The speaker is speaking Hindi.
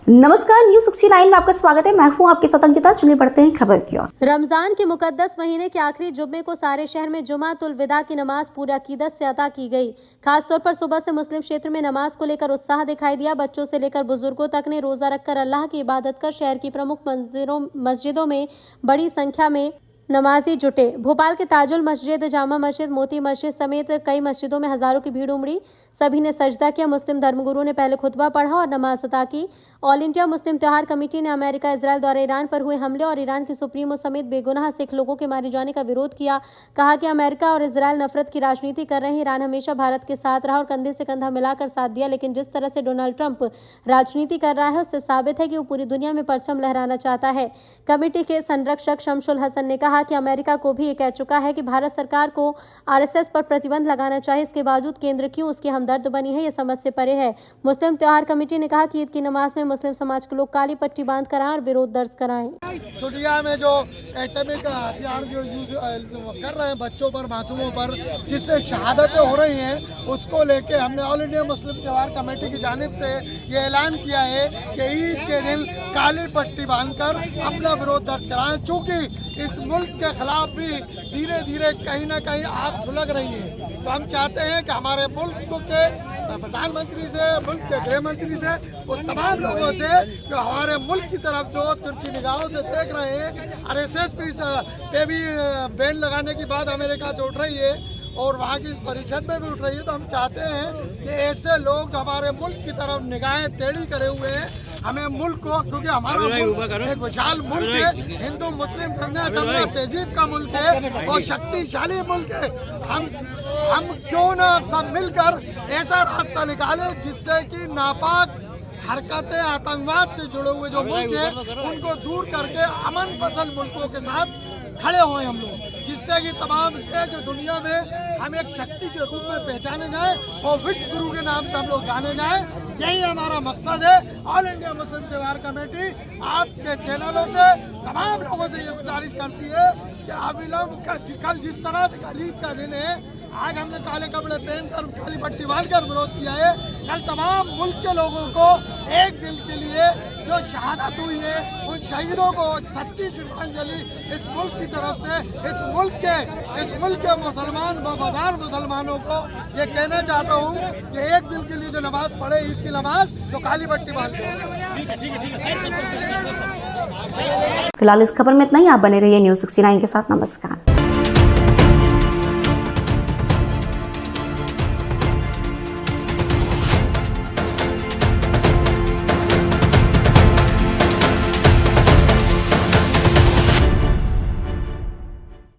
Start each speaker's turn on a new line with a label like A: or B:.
A: नमस्कार, न्यूज़ 69 में आपका स्वागत है। मैं हूं आपके साथ अंकिता। चलिए बढ़ते हैं खबर की ओर।
B: रमजान के मुकद्दस महीने के आखिरी जुम्मे को सारे शहर में जुमातुल विदा की नमाज पूरी अकीदत से अदा की गई। खासतौर पर सुबह से मुस्लिम क्षेत्र में नमाज को लेकर उत्साह दिखाई दिया। बच्चों से लेकर बुजुर्गों तक ने रोजा रखकर अल्लाह की इबादत कर शहर की प्रमुख मस्जिदों में बड़ी संख्या में नमाजी जुटे। भोपाल के ताजुल मस्जिद, जामा मस्जिद, मोती मस्जिद समेत कई मस्जिदों में हजारों की भीड़ उमड़ी। सभी ने सजदा किया। मुस्लिम धर्मगुरुओं ने पहले खुतबा पढ़ा और नमाज अदा की। ऑल इंडिया मुस्लिम त्योहार कमेटी ने अमेरिका इजराइल द्वारा ईरान पर हुए हमले और ईरान के सुप्रीमो समेत बेगुनाह सिख लोगों के मारे जाने का विरोध किया। कहा कि अमेरिका और इजराइल नफरत की राजनीति कर रहे हैं। ईरान हमेशा भारत के साथ रहा और कंधे से कंधा मिलाकर साथ दिया, लेकिन जिस तरह से डोनाल्ड ट्रंप राजनीति कर रहा है उससे साबित है कि वो पूरी दुनिया में परचम लहराना चाहता है। कमेटी के संरक्षक शमशुल हसन ने कहा कि अमेरिका को भी ये कह चुका है कि भारत सरकार को आरएसएस पर प्रतिबंध लगाना चाहिए। इसके बावजूद केंद्र क्यों उसकी हमदर्द बनी है, ये समझ से परे है। मुस्लिम त्योहार कमेटी ने कहा कि ईद की नमाज में मुस्लिम समाज के लोग काली पट्टी बांध कर आएं और विरोध दर्ज कराएं।
C: दुनिया में जो एटॉमिक हथियार जो यूज कर रहे हैं बच्चों पर, मासूमों पर, जिससे शहादतें हो रही हैं, उसको लेके हमने ऑल इंडिया मुस्लिम त्योहार कमेटी की जानिब से ये ऐलान किया है कि ईद के दिन काली पट्टी बांधकर अपना विरोध दर्ज कराएं। चूँकि इस मुल्क के खिलाफ भी धीरे धीरे कहीं ना कहीं आग सुलग रही है, तो हम चाहते हैं कि हमारे मुल्क के प्रधानमंत्री से, मुल्क के गृह मंत्री से, वो तमाम लोगों से जो हमारे मुल्क की तरफ जो तिरछी निगाहों से देख रहे हैं, आरएसएस पे भी बैन लगाने की बात अमेरिका से उठ रही है और वहाँ की इस परिषद में भी उठ रही है, तो हम चाहते हैं कि ऐसे लोग जो हमारे मुल्क की तरफ निगाहें टेढ़ी करे हुए हैं, हमें मुल्क को, क्योंकि हमारा मुल्क एक विशाल मुल्क है, हिंदू मुस्लिम गंगा जमुना तहजीब का मुल्क है और शक्तिशाली मुल्क है। हम क्यों ना सब मिलकर ऐसा रास्ता निकाले जिससे कि नापाक हरकतें, आतंकवाद से जुड़े हुए जो मुल्क है उनको दूर करके अमन पसंद मुल्कों के साथ खड़े हुए हम लोग, जिससे कि तमाम देश दुनिया में हम एक शक्ति के रूप में पहचाने जाए और विश्व गुरु के नाम से हम लोग जाने जाए। यही हमारा मकसद है। ऑल इंडिया मुस्लिम त्योहार कमेटी आपके चैनलों से तमाम लोगों से ये गुजारिश करती है कि अविलंब कल जिस तरह से कल ईद का दिन है, आज हमने काले कपड़े पहनकर काली पट्टी बांधकर विरोध किया है, कल तमाम मुल्क के लोगों को एक दिन के लिए जो शहादत हुई है उन शहीदों को सच्ची श्रद्धांजलि इस मुल्क की तरफ से इस मुल्क के मुसलमान वफादार मुसलमानों को ये कहना चाहता हूँ कि एक दिन के लिए जो नमाज पढ़े ईद की नमाज, तो काली पट्टी बांध दो।
A: फिलहाल इस खबर में इतना ही। आप बने रहिए न्यूज़ 69 के साथ। नमस्कार।